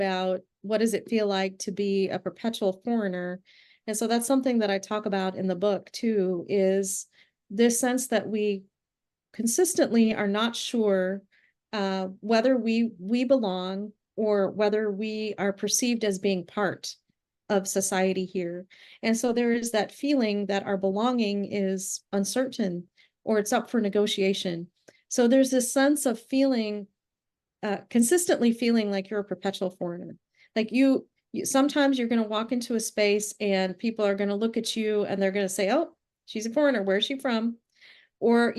about what does it feel like to be a perpetual foreigner. And so that's something that I talk about in the book too, is this sense that we consistently are not sure whether we belong or whether we are perceived as being part of society here. And so there is that feeling that our belonging is uncertain or it's up for negotiation. So there's this sense of feeling consistently feeling like you're a perpetual foreigner. Like you sometimes you're going to walk into a space and people are going to look at you and they're going to say, "Oh, she's a foreigner. Where's she from?" Or,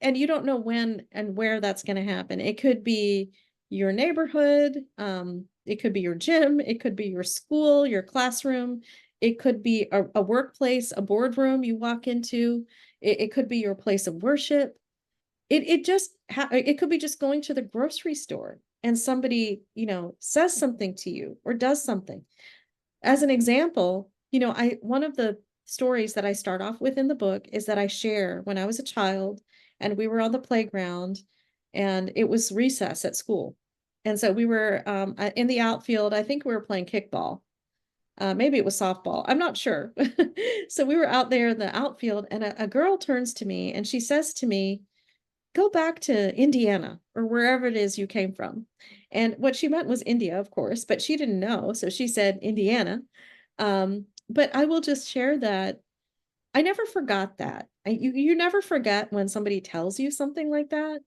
and you don't know when and where that's going to happen. It could be your neighborhood, it could be your gym, it could be your school, your classroom, it could be a workplace, a boardroom you walk into, it could be your place of worship. It could be just going to the grocery store and somebody, says something to you or does something. As an example, I one of the stories that I start off with in the book is that I share when I was a child and we were on the playground and it was recess at school. And so we were in the outfield. I think we were playing kickball. Maybe it was softball. I'm not sure. So we were out there in the outfield and a girl turns to me and she says to me, "Go back to Indiana or wherever it is you came from." And what she meant was India, of course, but she didn't know. So she said Indiana. But I will just share that I never forgot that. You never forget when somebody tells you something like that.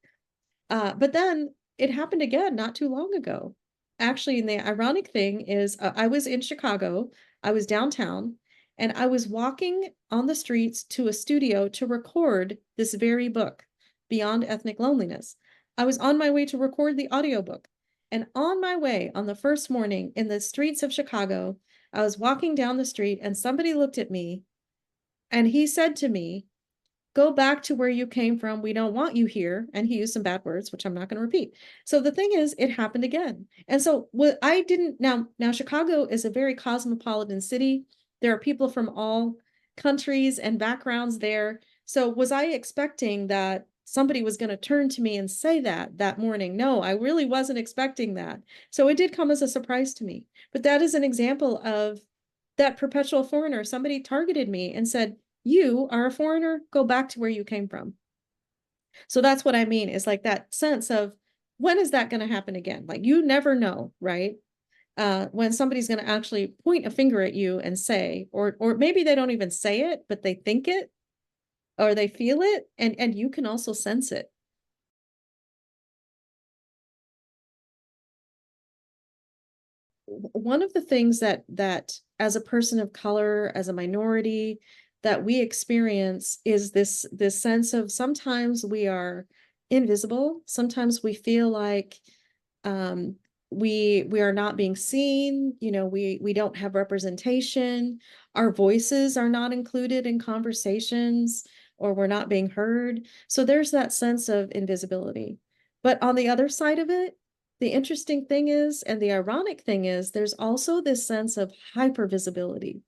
But then it happened again not too long ago. Actually, and the ironic thing is, I was in Chicago, I was downtown, and I was walking on the streets to a studio to record this very book, Beyond Ethnic Loneliness. I was on my way to record the audiobook. And on my way, on the first morning in the streets of Chicago, I was walking down the street and somebody looked at me and he said to me, "Go back to where you came from. We don't want you here." And he used some bad words, which I'm not going to repeat. So the thing is, it happened again. And so what I didn't now Chicago is a very cosmopolitan city. There are people from all countries and backgrounds there. So was I expecting that somebody was going to turn to me and say that morning? No, I really wasn't expecting that. So it did come as a surprise to me. But that is an example of that perpetual foreigner. Somebody targeted me and said, "You are a foreigner, go back to where you came from." So that's what I mean is like that sense of when is that going to happen again? Like you never know, right? When somebody's going to actually point a finger at you and say, or maybe they don't even say it, but they think it or they feel it, and you can also sense it. One of the things that as a person of color, as a minority, that we experience is this sense of sometimes we are invisible, sometimes we feel like um, we are not being seen, we don't have representation, our voices are not included in conversations, or we're not being heard. So there's that sense of invisibility. But on the other side of it, the interesting thing is, and the ironic thing is, there's also this sense of hypervisibility.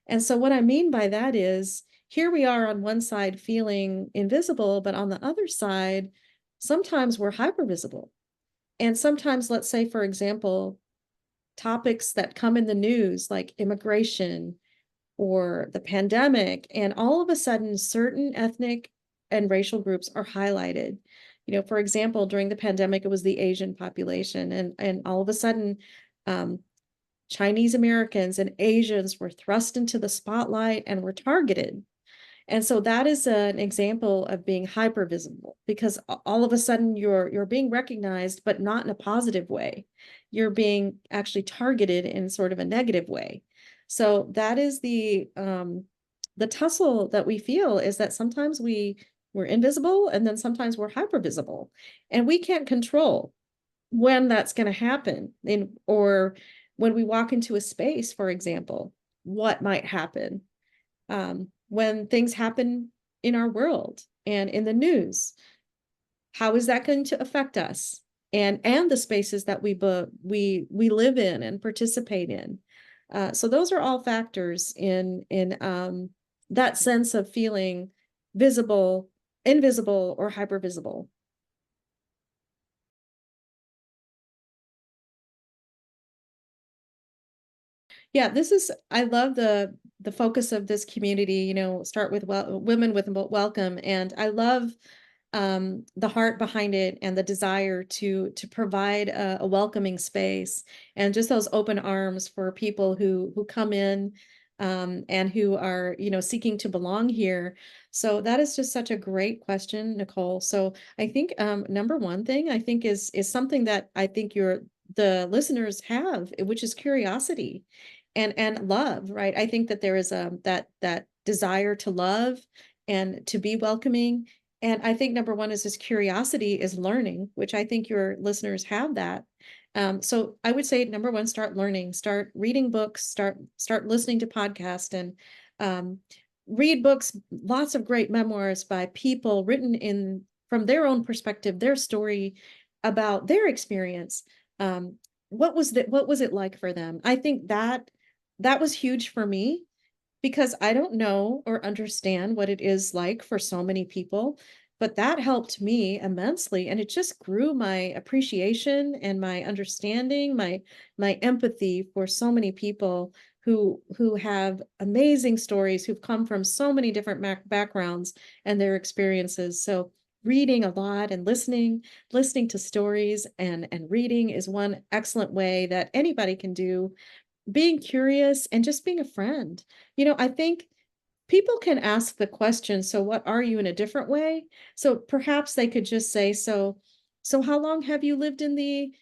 And so what I mean by that is, here we are on one side feeling invisible, but on the other side, sometimes we're hypervisible. And sometimes, let's say, for example, topics that come in the news like immigration or the pandemic, and all of a sudden certain ethnic and racial groups are highlighted. For example, during the pandemic, it was the Asian population, and all of a sudden, Chinese Americans and Asians were thrust into the spotlight and were targeted. And so that is an example of being hyper visible, because all of a sudden you're being recognized, but not in a positive way. You're being actually targeted in sort of a negative way. So that is the tussle that we feel, is that sometimes we're invisible and then sometimes we're hyper visible, and we can't control when that's going to happen, or when we walk into a space, for example, what might happen when things happen in our world and in the news. How is that going to affect us and the spaces that we live in and participate in? So those are all factors in that sense of feeling visible, invisible, or hypervisible. Yeah, I love the focus of this community, start with women with welcome. And I love the heart behind it and the desire to provide a welcoming space and just those open arms for people who come in and who are, seeking to belong here. So that is just such a great question, Nicole. So I think number one thing I think is something that I think the listeners have, which is curiosity and love, right? I think that there is that desire to love and to be welcoming. And I think number one is this curiosity is learning, which I think your listeners have that. So I would say number one, start learning, start reading books, start listening to podcasts, and um, read books. Lots of great memoirs by people written in from their own perspective, their story about their experience. What was it like for them? I think that was huge for me because I don't know or understand what it is like for so many people, but that helped me immensely. And it just grew my appreciation and my understanding, my empathy for so many people who have amazing stories, who've come from so many different backgrounds and their experiences. So reading a lot and listening to stories and reading is one excellent way that anybody can do, being curious and just being a friend. I think people can ask the question, so what are you, in a different way. So perhaps they could just say, so how long have you lived in the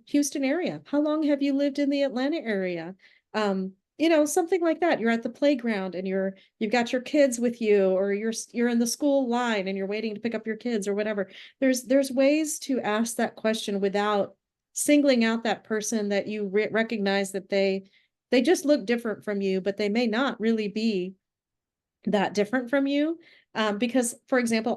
Houston area? How long have you lived in the Atlanta area? Something like that. You're at the playground and you've got your kids with you, or you're in the school line and you're waiting to pick up your kids or whatever. There's ways to ask that question without singling out that person that you recognize that they just look different from you, but they may not really be that different from you. Because, for example,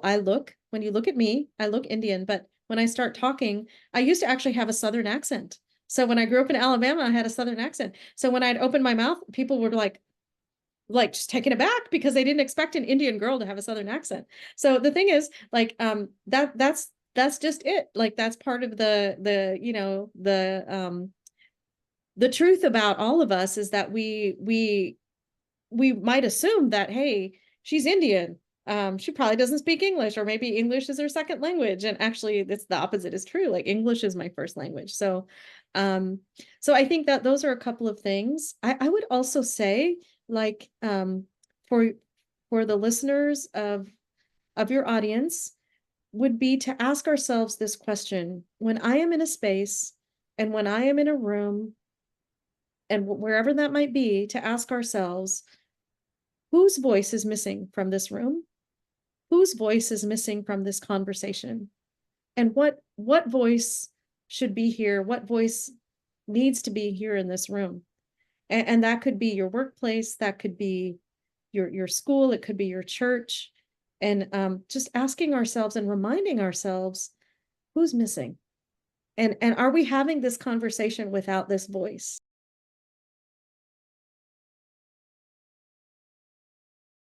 when you look at me, I look Indian, but when I start talking, I used to actually have a Southern accent. So when I grew up in Alabama, I had a Southern accent. So when I'd open my mouth, people were like just taken aback because they didn't expect an Indian girl to have a Southern accent. So the thing is, like, that's just it. Like, that's part of the truth about all of us is that we might assume that, hey, she's Indian. She probably doesn't speak English, or maybe English is her second language. And actually, it's the opposite is true. Like, English is my first language. Um, so I think that those are a couple of things. I would also say, like, for the listeners of your audience, would be to ask ourselves this question: when I am in a space and when I am in a room and wherever that might be, to ask ourselves, whose voice is missing from this room? Whose voice is missing from this conversation? And what voice should be here? What voice needs to be here in this room? And that could be your workplace, that could be your school, it could be your church. And just asking ourselves and reminding ourselves, who's missing? And are we having this conversation without this voice?